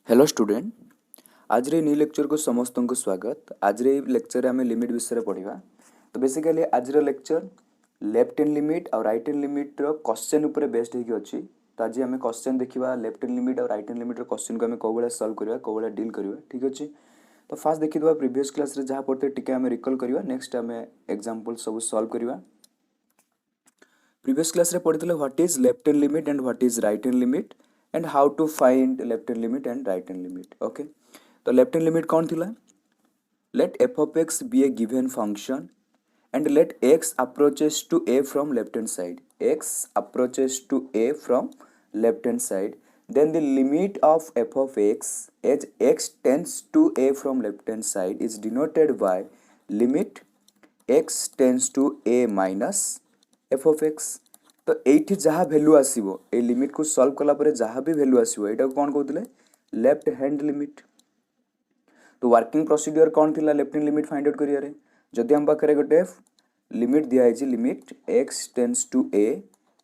Hello student. आज रे new lecture को समस्त को स्वागत। आज रे लेक्चर आम लिमिट विषय पढ़ा। तो बेसिकली आज लेक्चर लेफ्ट हैंड लिमिट और राइट हैंड लिमिट रो क्वेश्चन ऊपर बेस्ड होगी अच्छी। तो आज आम क्वेश्चन देखा लेफ्ट हैंड लिमिट और राइट हैंड लिमिट क्वेश्चन को आम कौ भाया सल्व करवा कौ भाया डील करवा। ठीक अच्छे। तो फास्ट देखीद प्रीवियस क्लास रे जहाँ पढ़ते टिके आम रिकल करवा। नेक्स्ट आम एग्जांपल सब सल्व करवा। प्रीवियस क्लास रे पढ़ते what is left hand limit and what is right hand limit and how to find left hand limit and right hand limit. Okay. तो लेफ्ट हैंड लिमिट कौन थिला? Let f of x be a given function and let x approaches to a from left hand side. X approaches to a from left hand side. Then the limit of f of x as x tends to a from left hand side is denoted by limit x tends to a minus f of x. तो एठी जहाँ value आसीबो ए limit को solve कला परे जहाँ भी वैल्यू आसीबो एटा को कोन कहउतले लेफ्ट हैंड लिमिट। तो वर्किंग प्रोसीड्यूर कौन थिला left hand limit find out करियारे जदि हम पाखरे गोटे लिमिट दिया है limit x tends to a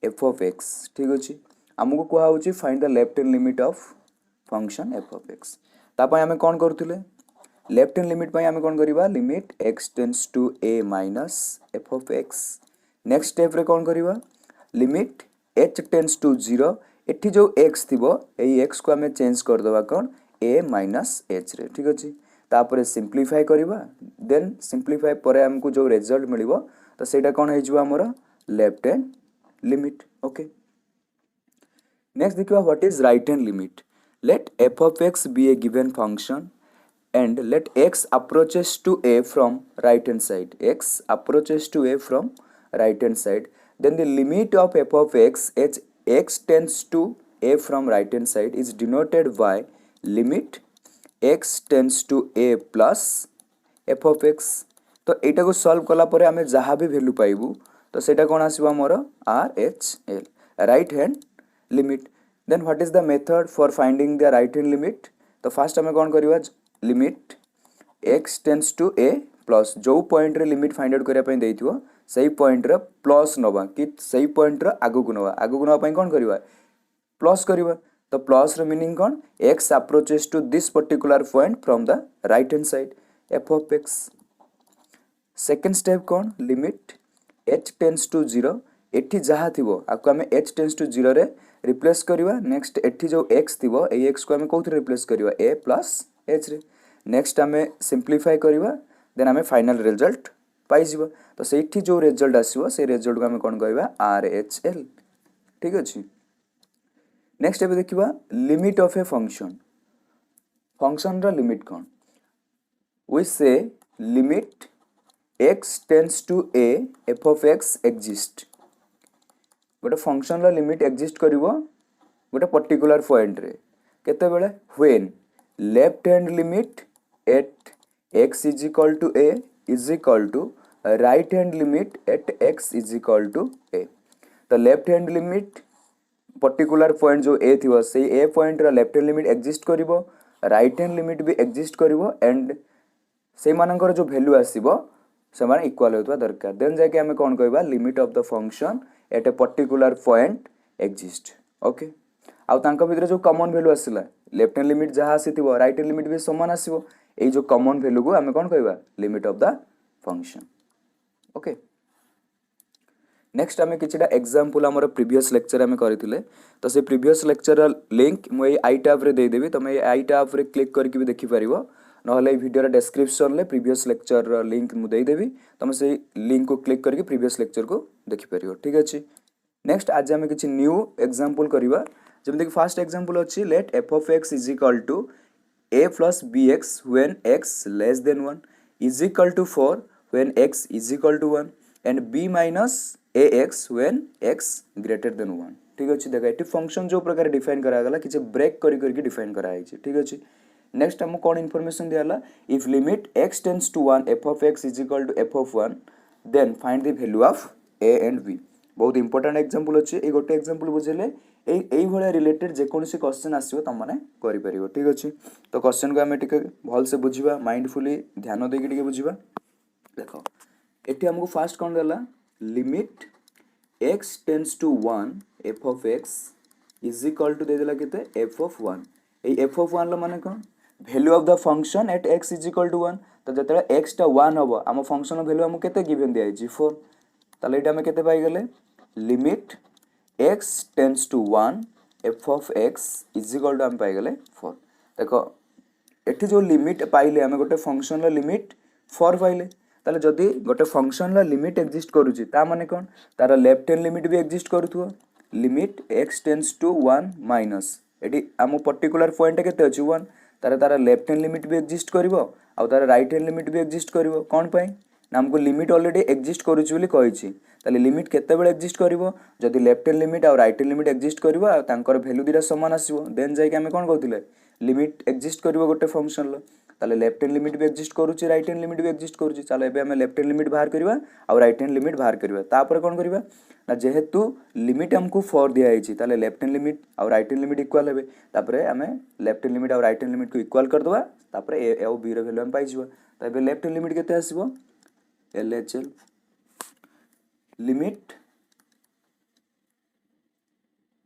f of x। ठीक अछि। हमको कुआ होची find the left hand limit of function f of x। तापय हमें कौन करथिले लेफ्ट हैंड लिमिट पय हमें कौन करिवा limit x tends to a minus f of x। Next step रे कौन करिवा लिमिट h टेंड्स टू 0 एठी जो x थिबो एई x को हमें चेंज कर देबा कोन a माइनस h रे। ठीक अछि। तापर सिंप्लीफाई करिवा देन सिंप्लीफाई पर हमको जो रिजल्ट मिलिबो तो सेटा कोन हे जिवो हमर left hand limit. Okay. Next देखिवा what is right hand limit. Let f of x be a given function and let x approaches to a from right hand side. X approaches to a from right hand side. Then the limit of f of x as x tends to a from right hand side is denoted by limit x tends to a plus f of x। तो एटा को solve कला परे हमें जहाँ भी value पाइबू तो सेटा कौन आसीबो हमर R H L right hand limit. Then what is the method for finding the right hand limit. तो फास्ट हमें कौन करवा limit x tends to a plus जो पॉइंट रे लिमिट फाइंड आउट करिया पई देइथिबो सही पॉइंट रे प्लस नबा कि सही पॉइंट रे आगु को नबा पई कोन करवा प्लस करवा। तो प्लस रो मीनिंग कौन x approaches to this particular point from the right hand side f of x। Second step कौन लिमिट h tends to 0 एठी जहाँ थिबो आको हमें h tends to 0 रे रिप्लेस करवा। नेक्स्ट एठी जो x थिबो ए x को हमें कोथि रिप्लेस करवा a plus h रे। नेक्स्ट हमें सिंप्लीफाई करवा देन हमें फाइनल रिजल्ट पाई जिवो। तो सेठी जो रिजल्ट आसीबो से रिजल्ट को हमें कोन कहबा आर एच एल। ठीक अछि। नेक्स्ट एबे देखिबा limit of a function. Function रा लिमिट कौन वी से limit x tends to a f of x exist. गोटे फंक्शन रा लिमिट एक्जिस्ट करिवो गोटे पर्टिकुलर पॉइंट रे केते बेले when left hand limit at x is equal to a is equal to right hand limit at x is equal to a। तो left hand limit particular point जो ए थी से ए पॉइंट रा लेफ्ट हैंड लिमिट एक्जिस्ट करिवो right hand limit भी exist करिवो एंड से मानकर जो वैल्यू आसीबो से माने इक्वल होतबा दरकार। देन जाके हमें कोन कहबा limit of the function at a particular point exist. Okay. आ तांका भितर जो कॉमन वैल्यू आसिला लेफ्ट हैंड लिमिट जहाँ आसीथिबो राइट हैंड लिमिट भी समान आसीबो ए जो कॉमन वैल्यू को हमें कोन कहबा limit of the function. Okay. Next आम कि एग्जांपल आम प्रीवियस लेक्चर आम करथिले तो से प्रीवियस लेक्चर लिंक मुझे आई टैब रे दे देबी तुम आई टैब रे क्लिक करके भी देखि परिबो नहले वीडियो डिस्क्रिप्शन ले प्रीवियस लेक्चर लिंक मु दे देबी तुम से लिंक को क्लिक करके प्रीवियस लेक्चर को देखि परिबो। ठीक अछि। नेक्स्ट आज आम कि न्यू एग्जांपल करबा जेमति फर्स्ट एग्जांपल अछि late f of x is equal to a plus bx when x less than 1 is equal to 4 when x is equal to 1 and b minus ax when x greater than 1। ठीक अछि। देखा eighty function जो प्रकार define करा गला कि break करी करके डिफाइन करा है। ठीक अछि। नेक्स्ट हम कोन इन्फॉर्मेशन दियाला if limit x tends to 1 f of x is equal to f of 1 then find the value of a and b। बहुत इंपोर्टेंट एग्जांपल अछि ए गोटे एग्जांपल बुझेले एई भले रिलेटेड जे कोनसी क्वेश्चन आसीबो त माने करि परिबो। ठीक अछि। तो क्वेश्चन को हमें टिके भल से बुझिबा माइंडफुली ध्यान देके टिके बुझिबा। देखो एटी हमको फास्ट कोन देला limit x tends to 1 f of x is equal to दे देला केते f of 1 এই এফ অফ ওয়ান মানে କ'ଣ value of the function at x is equal to 1 तो যেতବେଳେ x টা 1 হবো ଆମ ফংশন ভ্যালু আমକୁ কেতে গিভেন দিয়া ହେଇଛି 4 তাহলে এটা আমি কেতে পাই গেলে limit x tends to 1 f of x is equal to আমি পাই গেলে 4 দেখো এটি যে লিমিট পাইলে আমি গোটে ফংশন র লিমিট 4 পাইলে তাহলে যদি গোটে ফংশন র লিমিট এক্সিস্ট କରୁଛି তা মানে কোন তার লেফট হ্যান্ড লিমিট भी এক্সিস্ট କରୁଥିବ limit x tends to 1 minus এটি আম পার্টিকুলার পয়েন্ট কেতে আছে 1 तार लेफ्ट हैंड लिमिट भी एक्जिस्ट कर तार राइट हैंड लिमिट भी एक्जिस्ट कर कौन पाई ना हमको लिमिट ऑलरेडी एक्जिस्ट करुच्ची कही लिमिट केतेबेले एक्जिस्ट कर जदि लेफ्ट हैंड लिमिट और राइट हैंड लिमिट एक्जिस्ट कर भैल्यू दुटा सामान आसो देन जाकि आम कौन कहते लिमिट एक्जिस्ट कर गोटे फंक्शन ताले लेफ्ट हैंड लिमिट भी एक्जिस्ट करुच्ची राइट हैंड लिमिट भी एक्जिस्ट करुच्ची चलो एबे हमें लेफ्ट हैंड लिमिट बाहर करवा और राइट हैंड लिमिट बाहर करवा तापर कौन करवा ना जेहेतु लिमिट हमको 4 दिया है ताले लेफ्ट हैंड लिमिट और राइट हैंड लिमिट इक्वल हेबे तापर हमें लेफ्ट हैंड लिमिट और राइट हैंड लिमिट को इक्वल कर दवा तापर ए और बी रो वैल्यू हम पाई जिवा त एबे लेफ्ट हैंड लिमिट केते आसीबो LHL limit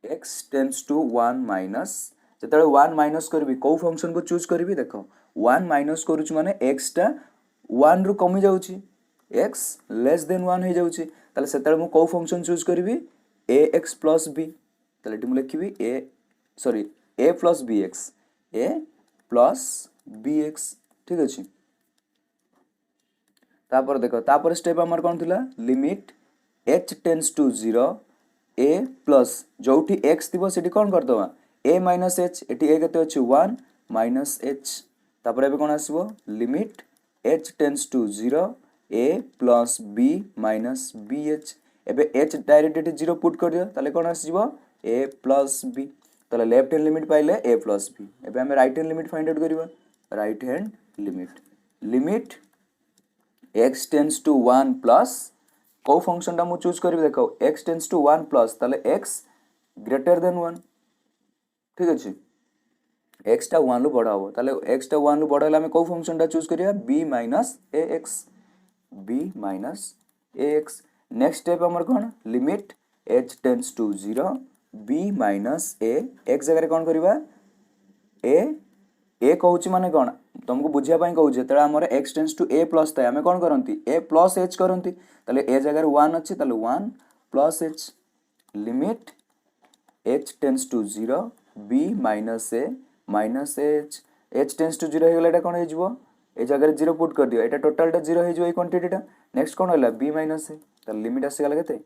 x tends to 1 minus जेतले 1 माइनस करबी को फंक्शन को चूज करबी देखो 1 माइनस करूछु माने x टा 1 रु कमी जाउची x लेस देन 1 हो जाउची ताले सेतले मु को फंक्शन चूज करबी ax प्लस b ताले एटी मु लिखिबी a plus bx a plus bx ठीक अछि तापर देखो तापर स्टेप हमर कोन थिला limit h tends to 0 a plus जोठी x थिबो सेठी कोन करदवा a माइनस h एटी a केते अछि 1 माइनस h तापर एबे कोन आसीबो limit h tends to 0 a plus b minus bh एबे h डायरेक्ट एटी 0 पुट कर दियो ताले कोन आसीबो a प्लस b ताले लेफ्ट हैंड लिमिट पाइले a प्लस b एबे हम right hand limit find out करबा right hand limit x tends to 1 plus को फंक्शन टा मु चूज करबी देखो x टेंड्स टू 1 प्लस ताले x ग्रेटर देन 1 ठीक अछि x टा 1 रु बड़ा हो ताले x टा 1 रु बड़ा हला हम को फंक्शन टा चूज करिया b minus ax next step हमर कोन limit h tends to 0 b minus a x जगह कोन करबा a कहूची माने कोन तुमको बुझिया पाई कहूची तळे हमर x tends to a plus थाय हमें कोन करंती a प्लस h करंती ताले a जगह 1 अछि ताले 1 plus h limit h tends to 0 b minus a minus h h tends to 0 हे गेला एटा कोन हे जिवो ए जगह 0 पुट कर दियो एटा टोटल टा 0 हे जिवो ए क्वांटिटी टा नेक्स्ट कोन होला b माइनस a ताले लिमिट आसी गेला केते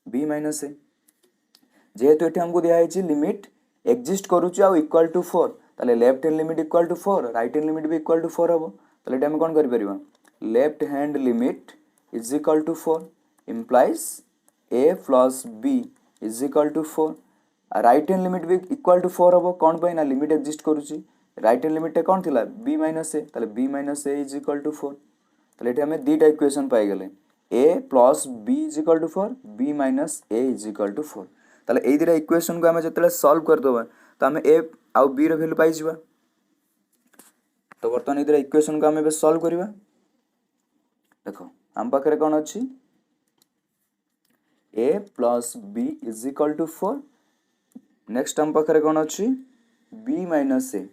b माइनस a जेहेतु एठी हमको दिया है लिमिट एक्जिस्ट करूची आ इक्वल टू 4 ताले left hand limit equal to 4 right hand limit भी इक्वल टू 4 हबो ताले एटा हम कोन करि परिबा left hand limit is equal to 4 implies a plus b is equal to 4 right hand limit भी इक्वल टू 4 हबो कोन पय ना लिमिट एक्जिस्ट करूची राइट हैंड लिमिट कोन थिला b माइनस a ताले b minus a is equal to 4 ताले एटा हमें दीटा इक्वेशन पाई गेले a plus b is equal to 4 b minus a is equal to 4 ताले एई दिरा इक्वेशन को हमें जतले सॉल्व कर दोबा तो हमें a आउ b रो वैल्यू पाई जिबा तो बर्तमान एई दिरा इक्वेशन को हमें बे सॉल्व करबा देखो हम पाखरे कोन अछि a plus b is equal to 4 next हम पाखरे कोन अछि b minus a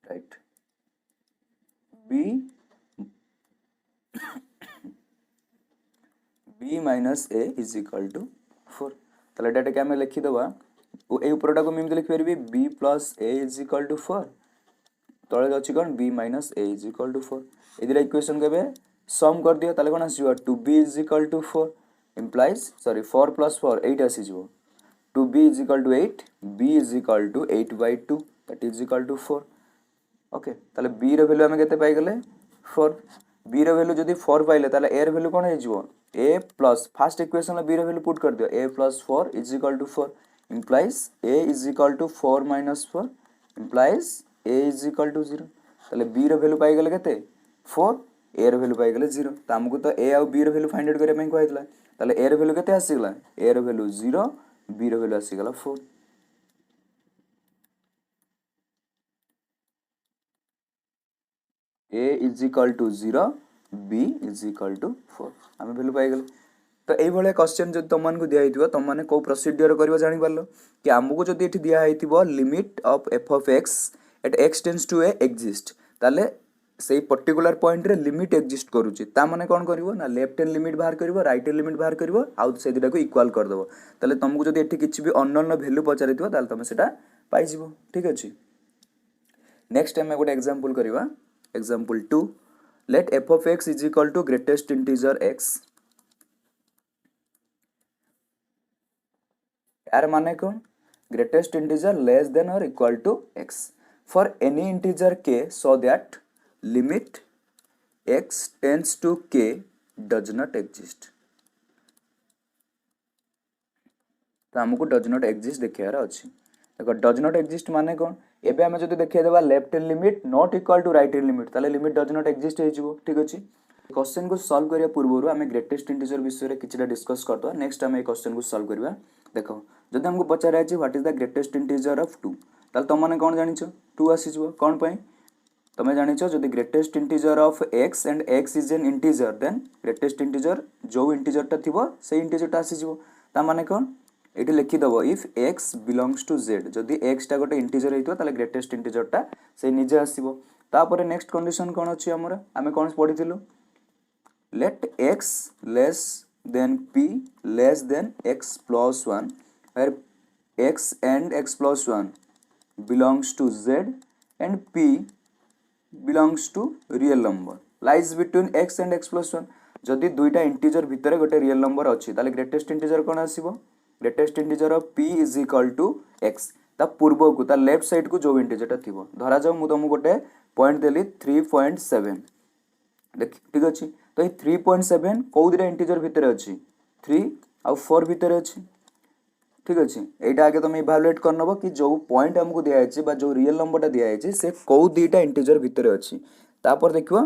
right b minus a is equal to 4 ताले डाटा के हमें लिखि दबा ए ऊपरटा को मिम लिखि परबी b plus a is equal to 4 तळे अछि कोन b minus a is equal to 4 एदिरा इक्वेशन के बे सम कर दियो ताले कोन आसीबो 2b is equal to 4 implies 4 plus 4 8 आसी जिवो 2b is equal to 8 b is equal to 8/2 that is equal to 4 okay ताले b रो वैल्यू हमें केते पाई गेले 4 b रो वैल्यू जदी 4 पाइले ताले a रो वैल्यू कोन हे जिवो a प्लस फर्स्ट इक्वेशन में b रो वैल्यू पुट कर दियो a plus 4 is equal to 4 implies a is equal to 4 minus 4 implies a is equal to 0 ताले b रो वैल्यू पाई गेले केते 4 a रो वैल्यू पाई गेले 0 त हमको तो a और b रो वैल्यू फाइंड आउट करे में कहैतला ताले a रो वैल्यू केते आसी गेला a रो वैल्यू 0 b रो वैल्यू आसी गेला 4 a is equal to 0 b is equal to 4 हमें वैल्यू पाई गेले तो यही भाया क्वेश्चन जो तुमको दिखाई तुमने कौ प्रोसीडियर कर जानी पार कि आमको जब ये दिखाई limit of f of x at x tends to a exist ताले से पर्टिकुलर पॉइंट रे लिमिट एक्जिस्ट करूची ता माने कौन करिवो ना लेफ्ट हैंड लिमिट बाहर करिवो राइट हैंड लिमिट बाहर करिवो आउ से दिटा को इक्वल कर देबो ताले तुमको जब एठी किछि भी अननोन वैल्यू पचारिथिबो ताले तुम सेटा पाई जिवो ठीक अछि। नेक्स्ट टाइम गोटे एग्जांपल करवा example 2 let f of x is equal to greatest integer x यार माने कौन ग्रेटेस्ट इंटीजर लेस देन और equal to x for any integer k so that limit x tends to k does not exist. तो हमको does not exist देखार अच्छी देखो does not exist माने कौन एबे हमें जब देखिए देबा left hand limit not equal to right hand limit ताले लिमिट डज नॉट एग्जिस्ट हो जिवो ठीक अछि। क्वेश्चन को सॉल्व करिया पूर्व हमें ग्रेटेस्ट इंटीजर विषय रे किछटा डिस्कस करतो नेक्स्ट टाइम ए क्वेश्चन को सॉल्व करबा देखो जब हमको पचारा है what is the greatest integer of 2 ताल तुम मैंने कौन जानिछ 2 आसीजो कौन पई तुम जानिछ जदि greatest integer of x and x is an integer then greatest integer जो इंटीजर टा थिबो से इंटीजर टा आसीजो ता माने कौन एठी लिखि दबो if x belongs to z जदि x टा गोटे इंटीजर हेतिबो ताले ग्रेटेस्ट इंटीजर टा से निजे आसीबो तापर नेक्स्ट कंडीशन कोन अछि हमरा हमें कोन पढिथिलु let x less than p less than x plus 1 where x and x plus 1 belongs to z and p belongs to real number lies between x and x plus 1 जदि दुईटा integer भितर गोटे real number अच्छी ताले greatest integer कौन आसीबो greatest integer of p is equal to x ता पूर्व को ता लेफ्ट साइड को जो इंटीजर टा थिबो धरा जाऊ मु तुमको गोटे पॉइंट देली 3.7 देख ठीक अछि तो ये 3.7 कौ दिटा इंटीजर भितर अछि 3 आ 4 भितर अछि ठीक अछि एटा आगे तुम इवैल्यूएट कर नबो कि जो पॉइंट हमको दिया है बा जो रियल नंबर टा दिया है से कौ दीटा इंटीजर भितर अछि तापर देखिबो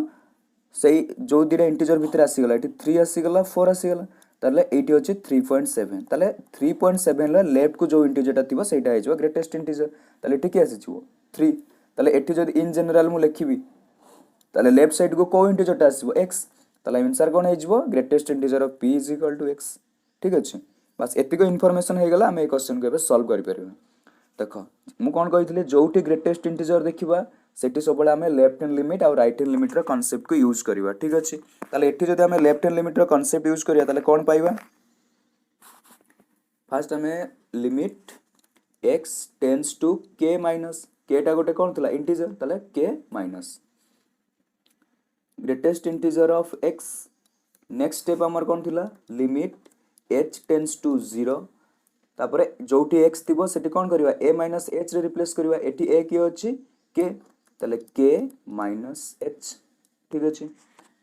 सेही जो दीटा इंटीजर भितर आसी गला एटी 3 आसी गला 4 आसी गला ताले एटी अछि 3.7 ताले 3.7 ला लेफ्ट को जो इंटीजर टा थिबो सेटा आइजो ग्रेटेस्ट इंटीजर ताले ठीक आसी छिवो 3 ताले एटी जदि इन जनरल मु लिखिबी ताले लेफ्ट साइड को को इंटीजर टा आसीबो x ताले आंसर कोन आइजो greatest integer of p is equal to x ठीक अछि बस एतिको इनफॉरमेशन हे गला हम ए क्वेश्चन को एबे सॉल्व करि परिबे देखो मु कोन कहितले जोठी ग्रेटेस्ट इंटीजर देखिबा सेठी सबले हमें लेफ्ट हैंड लिमिट और राइट हैंड लिमिट रो कांसेप्ट को यूज करिबा ठीक अछि ताले एठी जदि हमें लेफ्ट हैंड लिमिट रो कांसेप्ट यूज करिया ताले कोन पाइबा फर्स्ट हमें limit x tends to k minus k टा गोटे कोन थला इंटीजर ताले k minus greatest integer of x next step हमर कोन थला लिमिट h टेंड्स टू 0 तापरे जोठी x थिबो सेठी कोन करबा a माइनस h रे रिप्लेस करबा एठी a की अछि k तले k माइनस h ठीक अछि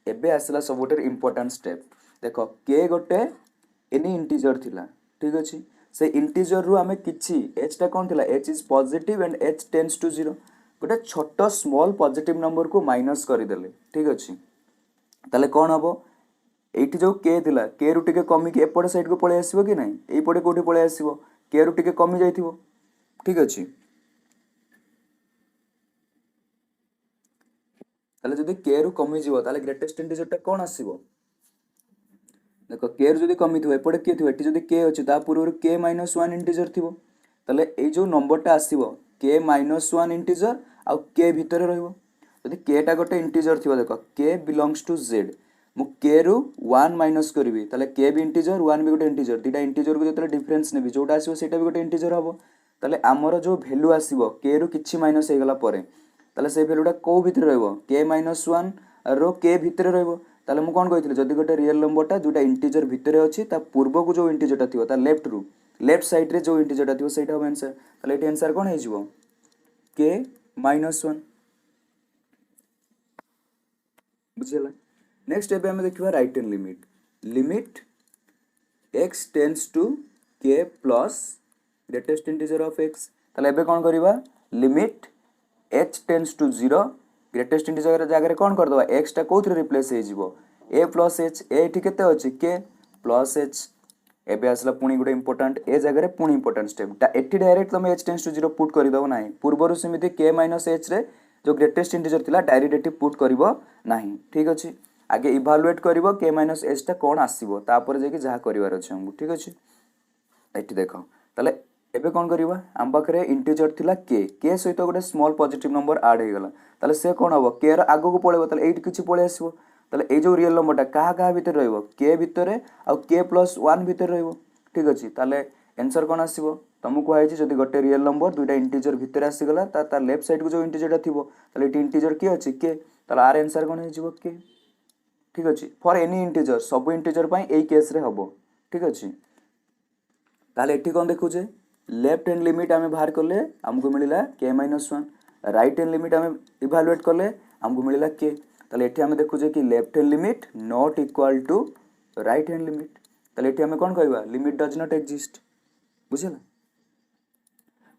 एबे आसला सबोटर इंपोर्टेंट स्टेप देखो k गोटे एनी इंटीजर थिला ठीक अछि से इंटीजर रु हमें किछि h टा कोन थिला h is positive and h tends to 0 गोटे छोटो स्मॉल पॉजिटिव नंबर को माइनस कर देले ठीक अछि तले कोन हबो एठी जो k थिला k रु टिके कमी के एपड साइड को पळे आसीबो कि नाही एई पडे कोठी पळे आसीबो k रु टिके कमी जाइथिबो ठीक अछि ताले जदि k रु कमी जिवो ताले ग्रेटेस्ट इंटीजर टा कोन आसीबो देखो k रु जदि कमी थिबो एपडे के थिबो एठी जदि k अछि ता पूर्व k - 1 इंटीजर थिबो ताले एई जो नंबर टा आसीबो k - 1 इंटीजर आ k भितर रहइबो जदि k टा गोटे इंटीजर थिबो देखो k बिलोंग्स टू z मु k रु 1 माइनस करबी ताले k भी इंटीजर 1 भी गोटे इंटीजर दीटा इंटीजर को जतले डिफरेंस नेबी जोटा आसीबो सेटा भी गोटे इंटीजर हबो ताले हमर जो वैल्यू आसीबो k रु किछि माइनस हे गला परे ताले से वैल्यूटा को भितर रहइबो k - 1 रो k भितर रहइबो ताले मु कोन कहितले जदि गोटे रियल नंबर टा जोटा इंटीजर भितर अछि ता पूर्व को जो इंटीजर टा थिबो ता लेफ्ट रु लेफ्ट साइड रे जो इंटीजर टा थिबो सेटा हो आंसर ताले एटी आंसर कोन हे जिवो k - 1 बुझियला नेक्स्ट एबे हमें देखिबा right hand limit limit x tends to k plus greatest integer of x ताले एबे कोन करिबा limit h tends to 0 greatest integer जगह कोन कर दबा x टा कोथरे रिप्लेस हे जिवो a प्लस h a एठी केते अछि k प्लस h एबे आसला पुनी गुटे इंपोर्टेंट ए जगह रे पुनी इंपोर्टेंट स्टेप ता एठी डायरेक्ट तमे h टेंड्स टू 0 पुट करि दबो नाही पूर्वरु समिति k - h रे जो ग्रेटेस्ट इंटीजर थिला डायरेक्ट एठी पुट करिवो नाही ठीक अछि आगे इभालुएट करिवो k माइनस एच टा कोन आसीबो तापर जे कि जहा करिवार अछि हमहु ठीक अछि एठी देखो ताले एबे कोन करिवा हम पाखरे इंटीजर थिला k सहित गोटे स्मॉल पॉजिटिव नंबर ऐड हे गला ताले से कोन हबो k र आगो को पळेबो ताले एठी किछि पळे आसीबो ताले ए जो रियल नंबर टा कहा भीतर रहइबो k भितरे आ k + 1 भितर रहइबो ठीक अछि ताले आंसर कोन आसीबो तुमको आइछि जदि गोटे रियल नंबर दुइटा इंटीजर भितर आसी गला ता लेफ्ट साइड को जो इंटीजर टा थिबो ताले एठी इंटीजर के अछि k ताले आर आंसर कोन हे जिवो k ठीक अछि फॉर एनी इंटीजर सब इंटीजर पई एई केस रे हबो ठीक अछि ताले एठी कोन देखु जे लेफ्ट हैंड लिमिट आमे बाहर करले हमको मिलिला k - 1 राइट हैंड लिमिट आमे इवैल्यूएट करले हमको मिलिला k ताले एठी आमे देखु जे कि left hand limit not equal to right hand limit ताले एठी आमे कोन कहबा लिमिट डज नॉट एग्जिस्ट बुझिला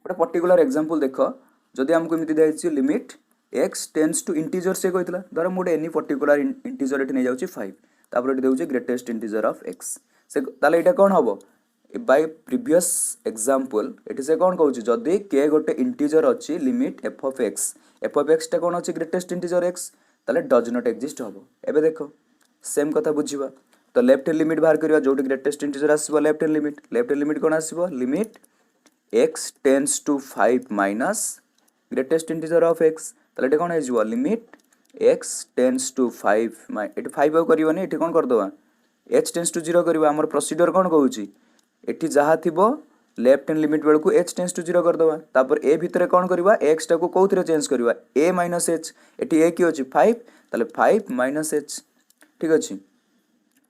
गोटे पर्टिकुलर एग्जांपल देखो जदि हमको एमिति देछि limit x tends to integer से कहतला धर मोडे एनी पर्टिकुलर इंटीजर एठी नै जाउछि 5 तापर एठी देउछि ग्रेटेस्ट इंटीजर ऑफ x से ताले एटा कोन हबो बाय प्रीवियस एग्जांपल एठी से कोन कहउछि जदि k गोटे इंटीजर अछि लिमिट f of x टा कोन अछि ग्रेटेस्ट इंटीजर x ताले डज नॉट एग्जिस्ट हबो एबे देखो सेम कथा बुझिबा तो लेफ्ट हैंड लिमिट बाहर करिवा जोटी ग्रेटेस्ट इंटीजर आसीबो लेफ्ट हैंड लिमिट कोन आसीबो limit x tends to 5 minus greatest integer of x ताले एटा कोन हे जिवो लिमिट x टेंड्स टू 5 एटी 5 आउ करिवनी एटी कोन कर दवा h टेंड्स टू 0 करिवा हमर प्रोसीजर कोन कहउछि एटी जहा थिबो लेफ्ट हैंड लिमिट बेल को h टेंड्स टू 0 कर दवा तापर a भितरे कोन करिवा x टा को कोथरे चेंज करिवा a - h एटी a की अछि 5 ताले 5 - h ठीक अछि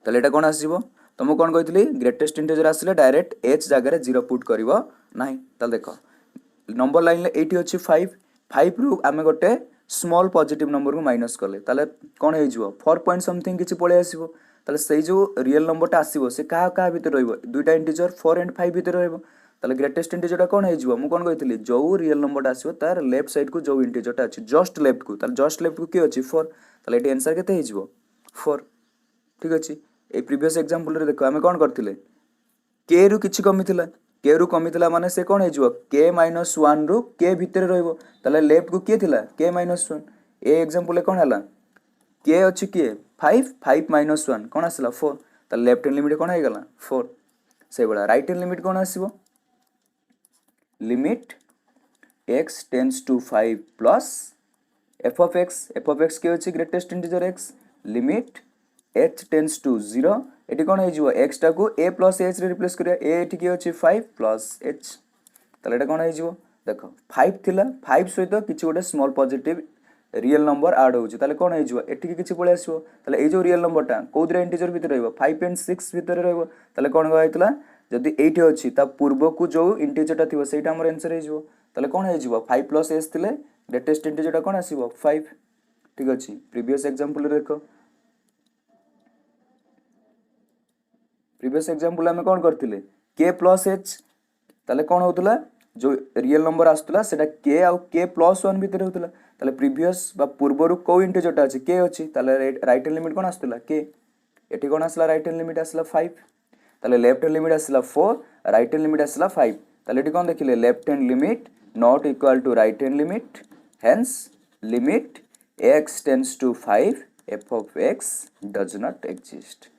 ताले एटा कोन आसीबो तुम कोन कहितली ग्रेटेस्ट इंटीजर आसिले डायरेक्ट h जागा रे 0 पुट करिवो नाही ताले देखो नंबर लाइन ले एटी अछि 5 रु आमे गोटे स्मॉल पॉजिटिव नंबर को माइनस करले ताले कोन हे जिवो 4 पॉइंट समथिंग किछि पळे आसीबो ताले सेई जो रियल नंबर टा आसीबो से का भीतर रहइबो दुइटा इंटीजर 4 एंड 5 भीतर रहइबो ताले ग्रेटेस्ट इंटीजर टा कोन हे जिवो मु कोन कहितली जो रियल नंबर टा आसीबो तार लेफ्ट साइड को जो इंटीजर टा अछि जस्ट लेफ्ट को ताले जस्ट लेफ्ट को के अछि 4 ताले एटी आंसर केते हे जिवो 4 ठीक अछि ए प्रीवियस एग्जांपल रे देखो हमें कोन करथिले k रु किछि कमिथिला k रु कमिथिला माने से कोन हे जिवो k - 1 रु k भितर रहइबो ताले लेफ्ट को के थिला k - 1 ए एग्जांपल ले कोन हला k अछि के 5 - 1 कोन आसला 4 ताले लेफ्ट हैंड लिमिट कोन हे गला 4 से बडा राइट हैंड लिमिट कोन आसीबो limit x tends to 5 plus f of x के अछि greatest integer x limit h tends to 0 एटी कोन हे जिवो x टा को a + h रे रिप्लेस करिया a एटी के अछि 5 प्लस h ताले एटा कोन हे जिवो देखो 5 थिला 5 सहित किछि गोटे small positive real number add होउछि ताले कोन हे जिवो एटी के किछि पळे आसीबो ताले ए जो रियल नंबर टा कोदरे इंटीजर भीतर रहइबो 5 एंड 6 भीतर रहइबो ताले कोन गयतला जदि 8 अछि ता पूर्व को जो इंटीजर टा थिबो सेटा हमर आंसर हे जिवो ताले कोन हे जिवो 5 + s थिले ग्रेटेस्ट इंटीजर टा कोन आसीबो 5 ठीक अछि प्रीवियस एग्जांपल रे देखो प्रीवियस एग्जांपल हमें कोन करथिले k + h ताले कोन होतला जो रियल नंबर आस्तला सेटा k आ k + 1 भीतर होतला ताले प्रीवियस बा पूर्वरु को इंटीजर टा अछि k अछि ताले राइट हैंड लिमिट कोन आस्तला k एठी कोन आसला राइट हैंड लिमिट आसला 5 ताले लेफ्ट हैंड लिमिट आसला 4 राइट हैंड लिमिट आसला 5 ताले एठी कोन देखिले left hand limit not equal to right hand limit hence limit x tends to 5 f of x does not exist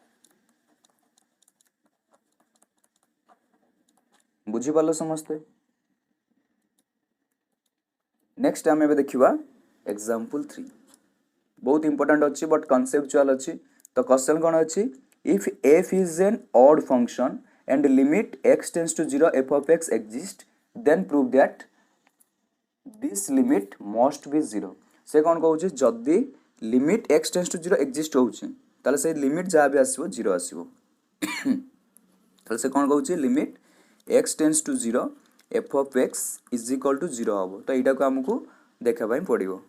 बुझी पालो समझते नेक्स्ट आम एबे देखिबा एग्जांपल 3 बहुत इंपोर्टेंट अछि बट कॉन्सेप्चुअल अछि तो क्वेश्चन कोन अछि if f is an odd function and limit x tends to 0 f of x exist then prove that this limit must be 0 से कोन कहउछि जदी limit x tends to 0 exist होउछि ताले से limit जा भी आसीबो 0 आसीबो ताले से कोन कहउछि limit x tends to 0 f of x is equal to 0 हबो तो एटा को हमकु देखा पई पड़िबो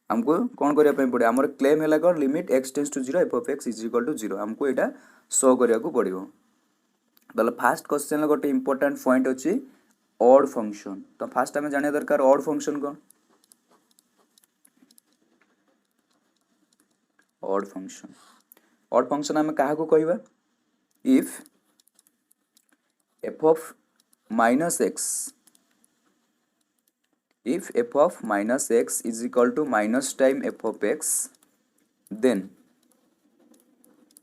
हमको कोन करिया पई पड़े हमर क्लेम हैला को limit x tends to 0 f of x is equal to 0 हमको एटा शो करिया को पड़िबो तले फर्स्ट क्वेश्चन ला गोटे इंपोर्टेंट पॉइंट अछि ऑड फंक्शन तो फर्स्ट हमें जाने दरकार ऑड फंक्शन कोन ऑड फंक्शन हमें काहा को कहबा if f of minus x if f of minus x is equal to minus time f of x then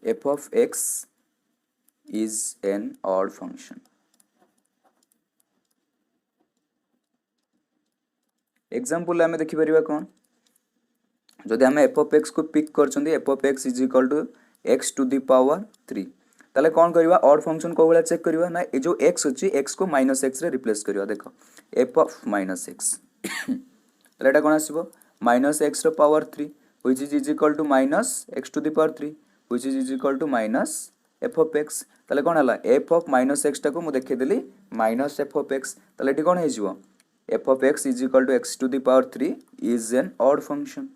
f of x is an odd function. Example आम देखिपर कौन जदि आम f of x को पिक कर f of x is equal to x to the power 3 ताले कौन करवा ऑड फंक्शन को भाया चेक करवा ना ये जो एक्स अच्छी एक्स को माइनस एक्स रे रिप्लेस करवा देख एफ ऑफ माइनस एक्स ताले एटा कौन आसीबो माइनस एक्स रो power 3 which is equal to minus x to the power 3 which is equal to minus f of x ताले कौन हला एफ ऑफ माइनस एक्स टाको मु देखै देली माइनस एफ ऑफ एक्स ताले एटी कौन हे जिवो f of x is equal to x to the power 3 is an odd function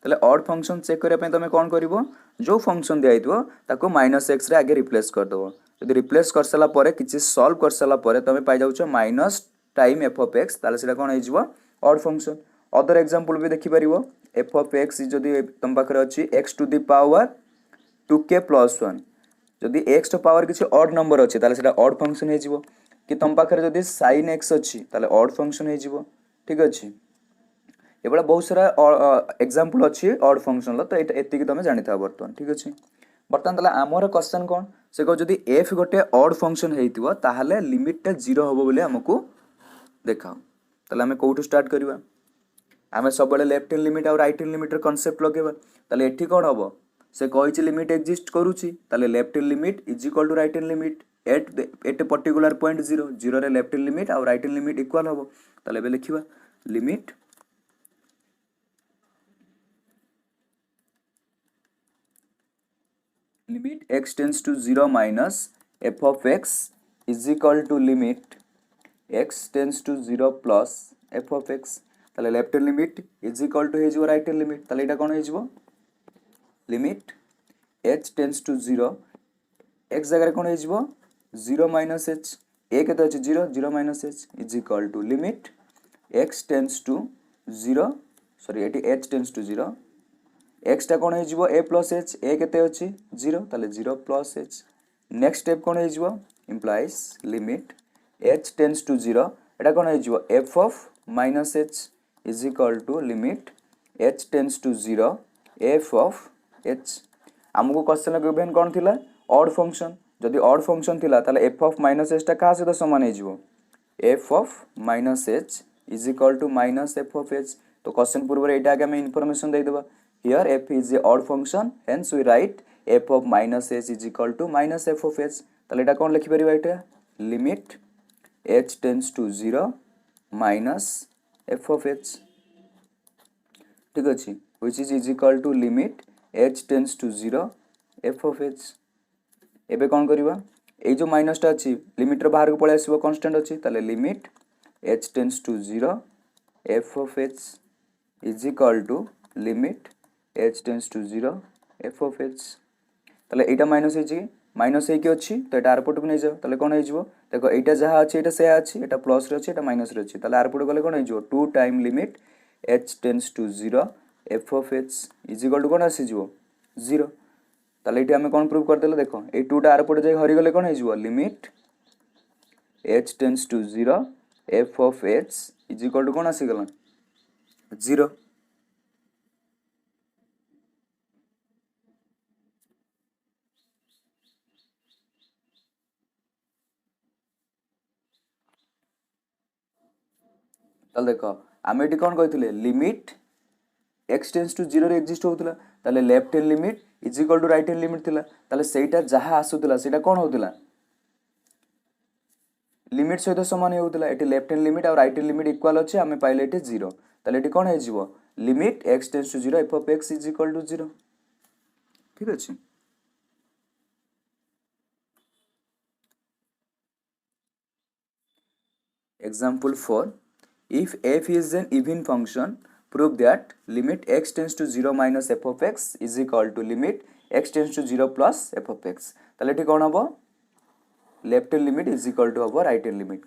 ताले ऑड फंक्शन चेक करने पे तुम कौन कर जो फंक्शन दिखाई ताको माइनस एक्स रे आगे रिप्लेस करदेव जब रिप्लेस कर सारा पर किसी सॉल्व कर सारा पर तुम पाई जाऊँ minus time F of x ताले सेटा कौन हो ऑड फंक्शन अदर एग्जांपल भी देखिपर एफ ऑफ एक्स जदि तुम पाखे अच्छी x to the power 2k plus 1 जदि एक्स तो पावर किसी ऑड नंबर अच्छे ताले सेटा ऑड फंक्शन हो कि तुम पाखे जदि साइन एक्स अच्छी ताले ऑड फंक्शन हो ठीक अच्छे ये बहुत सारा एग्जांपल अच्छी ऑड फंक्शन तो ये तुम जानी था बर्तमान ठीक अच्छे बर्तमान ताला आमर क्वेश्चन कौन से कह जदि एफ गोटे ऑड फंक्शन होइतिबो ताहले लिमिट टा 0 हबो बोली हमकु देखाओ ताले हमें कोठु स्टार्ट करबा आमे सब लेफ्ट हैंड लिमिट और राइट हैंड लिमिट कॉन्सेप्ट लगेबा ताले एठी कोन हबो से कहिछि लिमिट एग्जिस्ट करूछि ताले left hand limit is equal to right hand limit at a particular point 0 0 रे लेफ्ट हैंड लिमिट और राइट हैंड लिमिट इक्वल हबो ताले बे लिखिबा limit limit x tends to 0 minus f of x is equal to limit x tends to 0 plus f of x ताले left hand limit is equal to हो right hand limit ताले एटा कोन हो limit h tends to 0 x जगह कोन हो 0 minus h a केते अछि 0 0 minus h is equal to limit x tends to 0 sorry eighty h tends to 0 x टा कौन हो ए प्लस एच ए केते अच्छी 0 ताले 0 प्लस एच नेक्स्ट स्टेप कौन हो implies limit h tends to 0 एटा कौन हो f of minus h is equal to limit h tends to 0 f of h आमको क्वेश्चन गिवन कौन थिला ऑड फंक्शन जदि ऑड फंक्शन थिला ताले एफ ऑफ माइनस एच टा का सहित समान हो f of minus h is equal to minus f of h तो क्वेश्चन पूर्व एटा आगे हम इनफॉरमेशन दे देबा here f is a odd function hence we write f of minus h is equal to minus f of h ताले एटा कोन लिखि परिबा एटा limit h tends to 0 minus f of h ठीक अछि which is equal to limit h tends to 0 f of h एबे कोन करिबा ए जो minus टा अछि लिमिट रो बाहर को पळे आसीबो कांस्टेंट अछि ताले limit h tends to 0 f of h is equal to limit h tends to 0 f of h ताले एटा माइनस है माइनस है कि अच्छी तो एटा आरपट को नहीं जाओ ताले कोन हो देखो एटा जहा अच्छी एटा से अच्छी एटा प्लस रे अच्छी एटा माइनस रे अच्छी ताले आरपट गले कोन हो 2 time limit h tends to 0 f of h is equal to कोन आसी जिवो 0 ताले एटा हम कोन प्रूव कर देले देखो ए 2 टा आरपट जाय हरि गले कोन हो जिवो limit h tends to 0 f of h is equal to कोन आसी गला 0 ताले देखो आम ये कौन कही लिमिट एक्स टेंस टू 0 रे एक्जिस्ट होउतला ताले left hand limit is equal to right hand limit थिला ताले सेटा जहा आसुतला सेटा कोन होउतला लिमिट सहित समान होउतला एटी लेफ्ट हैंड लिमिट और राइट हैंड लिमिट इक्वल अछि हमें पाइले एटी 0 ताले एटी कोन हे जिवो limit x tends to 0 f of x is equal to 0 ठीक अछि example 4 if f is an even function prove that limit x tends to 0 minus f of x is equal to limit x tends to 0 plus f of x ताले एटी कोन हबो left hand limit is equal to हबो right hand limit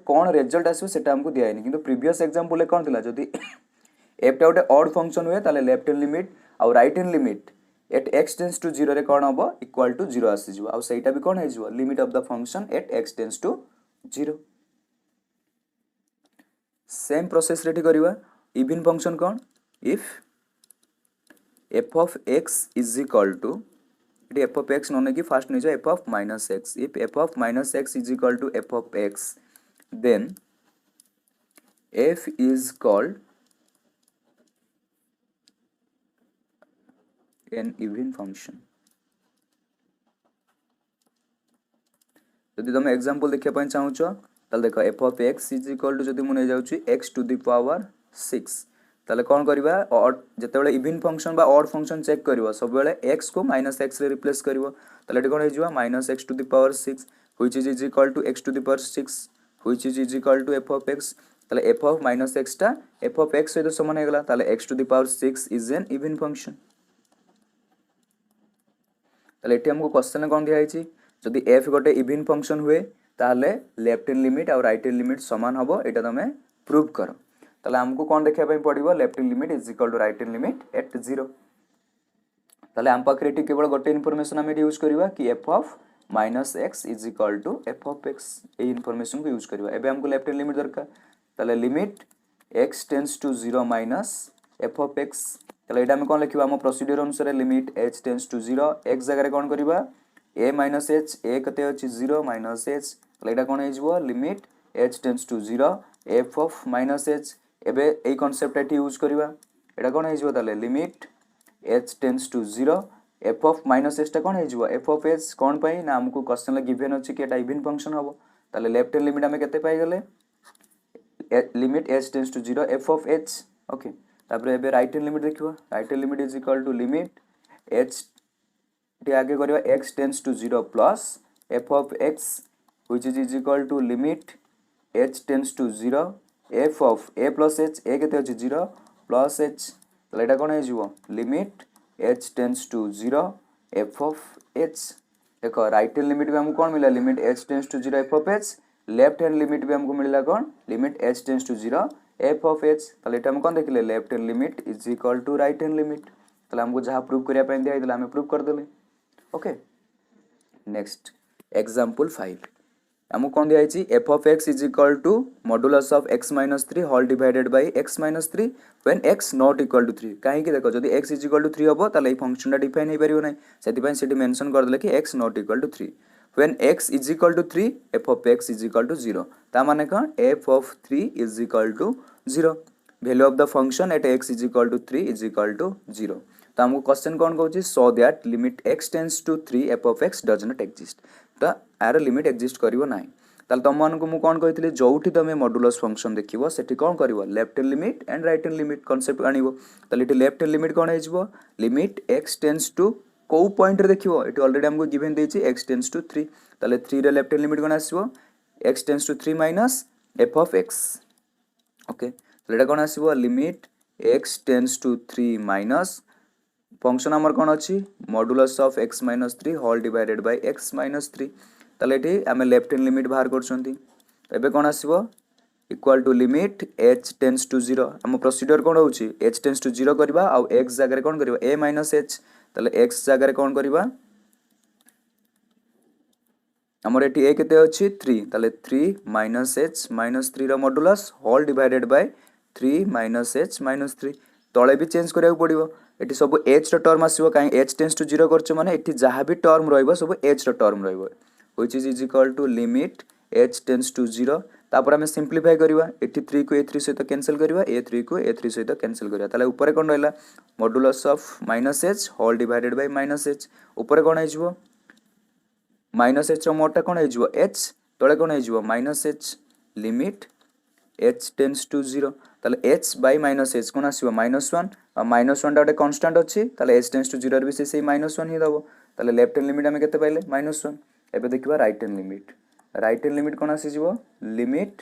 कोन result आसो सेटा हमको दिया नहीं किंतु प्रीवियस एग्जांपल ले कोन थिला जदी f टा गोटे ऑड फंक्शन हुए ताले लेफ्ट हैंड लिमिट और right hand limit at x tends to 0 रे कोन हबो इक्वल टू 0 आसी जिवो आ सेटा भी कोन हे जिवो limit of the function at x tends to 0 same process ready करवा इवन फंक्शन कौन if f of x is equal to ये एफ ऑफ एक्स नने की फास्ट नहीं f of minus x if f of minus x is equal to f of x then f is called an even function जदि तुम example देखा चाहूच ताल देख f of x is equal to जदि मुझे जाऊँ एक्स टू द पावर 6 ताले कौन करवा जिते even function odd function check कर सब एक्स को माइनस एक्स रे रिप्लेस कर कौन हो minus x to the power 6 which is equal to x to the power 6 which is equal to f of x ताले एफ ऑफ माइनस एक्स टा f of x सहित समान हो गला ताले x to the power 6 is an even function ताले एठी हमको क्वेश्चन कौन दिया जदि एफ गोटे इवन फंक्शन हुए ताहले लेफ्ट हैंड लिमिट और राइट हैंड लिमिट समान हबो एटा तमे प्रूव करो ताले हमको कौन देखा पई पड़िबो left hand limit is equal to right hand limit at 0 ताले हम पाखरे एठी केवल गोटे इनफॉरमेशन हम यूज करबा कि f of minus x is equal to f of x ए इनफॉरमेशन को यूज करबा एबे हमको लेफ्ट हैंड लिमिट दरकार ताले limit x tends to 0 minus f of x ताले एटा हम कौन लिखिबा हम प्रोसीजर अनुसार limit h tends to 0 x जगह कौन करबा a माइनस एच ए कते अछि 0 माइनस एच ताले एटा कोन हेजबो limit h tends to 0 f of minus h एबे ए कांसेप्ट एटी यूज करबा एटा कोन हेजबो ताले limit h tends to 0 f of minus h टा कोन हेजबो f ऑफ h कोन पई ना हमको क्वेश्चन ला गिवन अछि कि एटा इवन फंक्शन हबो ताले लेफ्ट हैंड लिमिट हमें केते पाई गेले limit h tends to 0 f of h okay तापर एबे राइट हैंड लिमिट देखिबो right hand limit is equal to limit h आगे करवा x tends to 0 plus f of x which is equal to limit h tends to 0 f of a plus h a केते अछि 0 plus h ताले एटा कोन हेजिवो limit h tends to 0 f of h देखो right hand limit भी हमको कोन मिला limit h tends to 0 f of h left hand limit भी हमको मिला कोन limit h tends to 0 f of h ताले एटा हम कोन देखले left hand limit is equal to right hand limit ताले हमको जहां प्रूव करिया पय दिया दिला हम प्रूव कर देले ओके नेक्स्ट एग्जांपल 5 हमको कौन दिया f of x is equal to modulus of x minus 3 whole divided by x minus 3 when x not equal to 3 कहीं देखो जदि एक्स इज इक्वल टू 3 हबो ताले ई फंक्शन डिफाइन हे परियो नै सेति पय सेति मेंशन कर देले कि x not equal to 3 when x is equal to 3 f of x is equal to 0 ता माने कोन f of 3 is equal to 0 value of the function at x is equal to 3 is equal to 0 तो हमको question कौन कहूँ so that limit x tends to 3 f of x does not exist तो यार limit exist करिवो नाही ताल तुम मानक मु कोन कहितले जोठी तमे मॉडुलस फंक्शन देखिवो सेठी कोन करिवो left hand limit and right hand limit concept आनिवो ताल इटी लेफ्ट हैंड लिमिट कोन हेजबो लिमिट x टेंड्स टू को पॉइंट रे देखिवो इटी ऑलरेडी हमको गिवन देछि x टेंड्स टू 3 ताले 3 रे लेफ्ट हैंड लिमिट कोन आसीबो x tends to 3 minus f of x okay ताले एटा कोन आसीबो limit x tends to 3 minus function हमर कोन अछि modulus of x minus 3 whole divided by x minus 3 ताले एठी हमें लेफ्ट हैंड लिमिट बाहर करछंती एबे कोन आसीबो equal to limit h tends to 0 हम प्रोसीजर कोन होउची h टेंड्स टू 0 करबा आ x जगह कोन करबा a माइनस h ताले x जगह कोन करबा हमर एठी a केते अछि 3 ताले 3 माइनस h माइनस 3 रो modulus whole divided by 3 minus h minus 3 तळे भी चेंज करिया पड़िबो एठी सब h रो टर्म आसीबो काई h टेंड्स टू 0 करछ माने एठी जहा भी टर्म रहइबो सब h रो टर्म रहइबो which is equal to limit h tends to 0 तापर हमें सिंपलीफाई करबा एठी 3 को a3 सहित कैंसिल करबा a3 को a3 सहित कैंसिल करबा ताले ऊपर कोन रहला modulus of minus h whole divided by minus h ऊपर कोन आइजबो माइनस h रो मोटा कोन आइजबो h तळे कोन आइजबो minus h limit h tends to 0 ताले h बाय माइनस h कोन आसीबो -1 आ -1 डाटे कांस्टेंट अछि ताले h टेंड्स टू 0 रे भी से -1 ही दबो ताले लेफ्ट हैंड लिमिट हमें केते पाइले -1 एबे देखिबा राइट हैंड लिमिट कोन आसी जिवो limit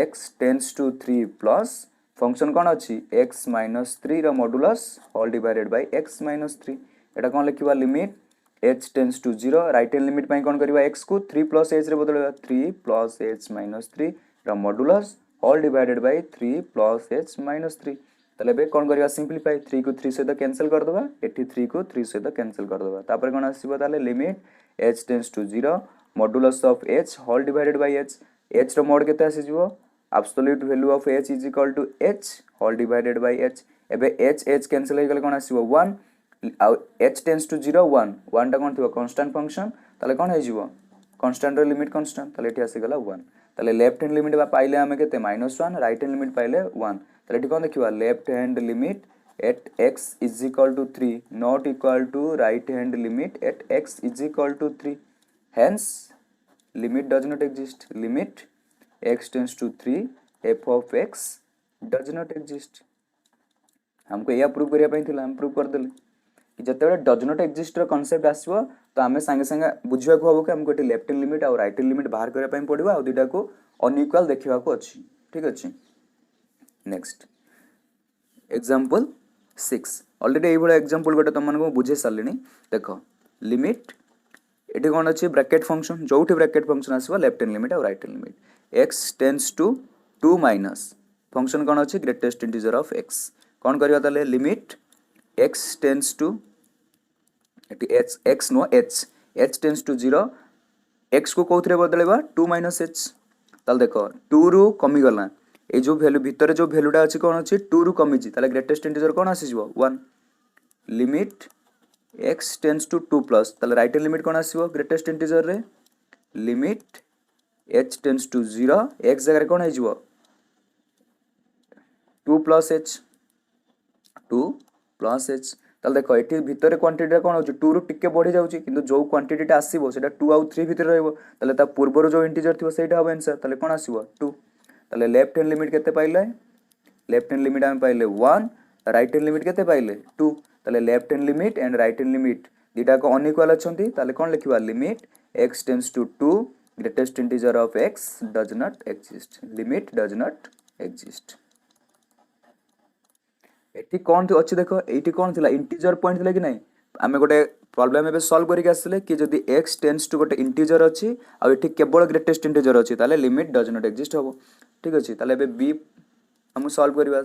x tends to 3 plus function कोन अछि x - 3 रो modulus whole divided by x - 3 एटा कोन लिखिबा limit h tends to 0 right hand limit पई कोन करबा x को 3 प्लस h रे बदलबा 3 प्लस h - 3 रो modulus whole divided by 3 plus h - 3 तले बे कोन करबा सिंपलीफाई 3 को 3 सहित कैंसिल कर दबा एठी 3 को 3 सहित कैंसिल कर दबा तापर कोन आसीबो ताले limit h tends to 0 modulus of h whole divided by h रो मोड केते आसी जिवो absolute value of h is equal to h whole divided by h एबे h कैंसिल हो गले कोन आसीबो 1 आ h टेंड्स टू 0 1 1 टा कोन थिबो कांस्टेंट फंक्शन ताले कोन हे जिवो कांस्टेंट रो लिमिट कांस्टेंट ताले एठी आसी गला 1 ताले लेफ्ट हैंड लिमिट बा पाइले हमें केते -1 राइट हैंड लिमिट पाइले 1 ताले एठी कोन देखिबा left hand limit at x is equal to 3 not equal to right hand limit at x is equal to 3 hence limit does not exist limit x tends to 3 f of x does not exist हमको या prove करिया पई थिला हम prove कर देले कि जते डज नॉट एक्जिस्ट रो कांसेप्ट आसीबो तो हमें संगे संगे बुझिया को हबो कि हमको एटी लेफ्ट हैंड लिमिट और राइट हैंड लिमिट बाहर करिया पई पड़िबो आ दुटा को अनइक्वल देखिबा को अछि ठीक अछि नेक्स्ट एग्जांपल 6 ऑलरेडी एई बडा एग्जांपल गोटे तुम मानको बुझे सारलिनी देखो लिमिट एटी कोन अछि ब्रैकेट फंक्शन जोठी ब्रैकेट फंक्शन आसीबो लेफ्ट हैंड लिमिट और right hand limit x tends to 2 minus function कोन अछि ग्रेटेस्ट इंटीजर ऑफ x कोन करियो ताले लिमिट x टेंड्स टू एटी x नो h टेंड्स टू 0 x को कोथरे बदलेबा 2 माइनस h ताल देखो 2 रु कमी गला ए जो वैल्यू भीतर जो वैल्यूटा अछि कोन अछि 2 रु कमी छि ताले ग्रेटेस्ट इंटीजर कोन आसी जिवो 1 limit x tends to 2 plus ताले राइट हैंड लिमिट कोन आसीबो ग्रेटेस्ट इंटीजर रे limit h tends to 0 x जगह रे कोन हे जिवो 2 प्लस h 2 प्लस h ताले देखो एठी भीतर क्वांटिटी कोन होछि 2 रु टिके बढ़ी जाउछि किंतु जो क्वांटिटीटा आसीबो सेटा 2 आउ 3 भीतर रहइबो ताले ता पूर्व जो इंटीजर थिबो सेटा हो आंसर ताले कोन आसीबो 2 ताले लेफ्ट हैंड लिमिट केते पाइले लेफ्ट हैंड लिमिट हम पाइले 1 राइट हैंड लिमिट केते पाइले 2 ताले left hand limit and right hand limit दिटा को अनइक्वल अछंती ताले कोन लिखिबा limit x tends to 2 greatest integer of x does not exist limit does not exist एठी कोन थि अछि देखो एठी कोन थिला इंटीजर पॉइंट थिला कि नै आमे गोटे प्रॉब्लम एबे सॉल्व करिक आसले कि जदी x टेंड्स टू गोटे इंटीजर अछि आ एठी केवल ग्रेटेस्ट इंटीजर अछि ताले लिमिट डज नॉट एक्जिस्ट होबो ठीक अछि ताले एबे b हम सॉल्व करिबा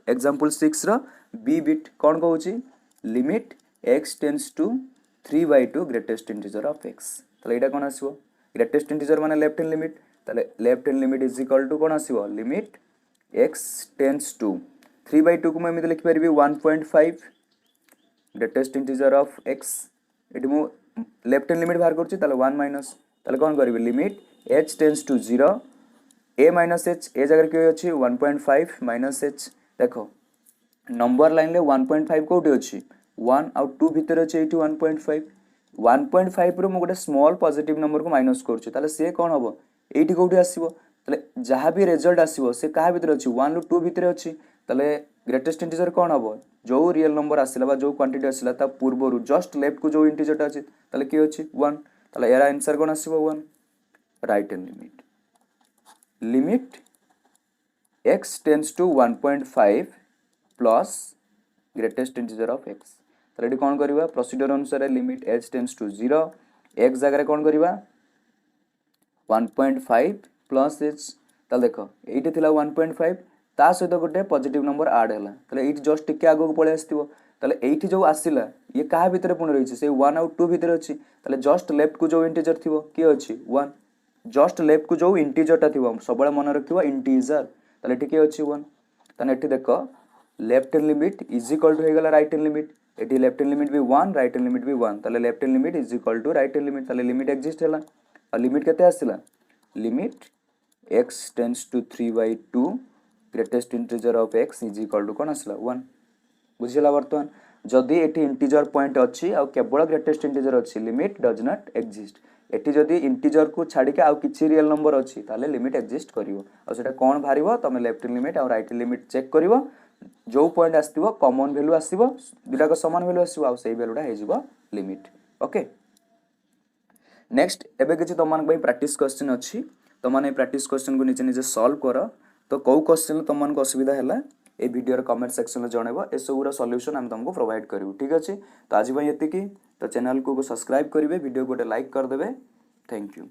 एग्जांपल 6 रो b बिट कोन कहउछि limit x tends to 3/2 greatest integer of x ताले एटा कोन आसीबो ग्रेटेस्ट इंटीजर माने लेफ्ट हैंड लिमिट ताले left hand limit is equal to कोन आसीबो लिमिट x टेंड्स टू 3/2 को मैं एमिति लिखि परिबी 1.5 ग्रेटेस्ट इंटीजर ऑफ x एटी मु लेफ्ट हैंड लिमिट बाहर करछि ताले 1 माइनस ताले कोन करबी limit h tends to 0 a minus h ए जगह के अछि 1.5 माइनस h देखो नंबर लाइन ले 1.5 कोठी अछि 1 आउ 2 भीतर अछि एठी 1.5 रो मु गोटे स्मॉल पॉजिटिव नंबर को माइनस करछि ताले से कोन हबो एठी कोठी आसीबो ताले जहां भी रिजल्ट आसीबो से काहा भीतर अछि 1 लो 2 भीतर अछि ताले ग्रेटेस्ट इंटीजर कोन हबो जो रियल नंबर आसिला बा जो क्वांटिटी आसिला ता पूर्वरु जस्ट लेफ्ट को जो इंटीजर अछि ताले की अछि 1 ताले एरा आंसर कोन आसीबो 1 right hand limit limit x tends to 1.5 plus greatest integer of x ताले एटी कोन करबा प्रोसीजर अनुसार limit h tends to 0 x जगह रे कोन करबा 1.5 प्लस h ताले देखो एटी थिला 1.5 ता सहित गोटे पॉजिटिव नंबर ऐड हैला ताले एटी जस्ट टिके आगो को पळे आस्तिबो ताले एटी जो आसिला ये काहा भीतर पुन रहिछि से 1 आउ 2 भीतर अछि ताले जस्ट लेफ्ट को जो इंटीजर थिबो की अछि 1 जस्ट लेफ्ट को जो इंटीजर ता थिबो सबले मन रखिबो इंटीजर ताले एटी के अछि 1 ताने एटी देखो left hand limit is equal to हे गेला राइट हैंड लिमिट एटी लेफ्ट हैंड लिमिट भी 1 राइट हैंड लिमिट भी 1 ताले left hand limit is equal to right hand limit ताले लिमिट एक्जिस्ट हैला और लिमिट केते आसिला limit x tends to 3/2 greatest integer of x is equal to कोन आसला 1 बुझिला वर्तमान जदी एटी इंटीजर पॉइंट अछि आ केवल ग्रेटेस्ट इंटीजर अछि limit does not exist eighty जदी इंटीजर को छाडी के आ किछि रियल नंबर अछि ताले लिमिट एक्जिस्ट करिवो आ सेटा कोन भारिवो तमे लेफ्ट लिमिट और राइट लिमिट चेक करिवो जो पॉइंट आस्तिबो कॉमन वैल्यू आसीबो दुटा को समान वैल्यू आसीबो आ सेही वैल्यूटा हे जिवो लिमिट ओके नेक्स्ट एबे किछि तमान पई प्रैक्टिस क्वेश्चन अछि तमाने प्रैक्टिस क्वेश्चन को निजे निजे सॉल्व करो तो कौ क्वेश्चन तमन को असुविधा हैला ए वीडियो रे कमेंट सेक्शन में जणेबो ए सबुरा सॉल्यूशन हम तुमको प्रोवाइड करिवो ठीक अछि तो आज भाई एति की तो चैनल को सब्सक्राइब करिवे वीडियो को लाइक कर देबे थैंक यू।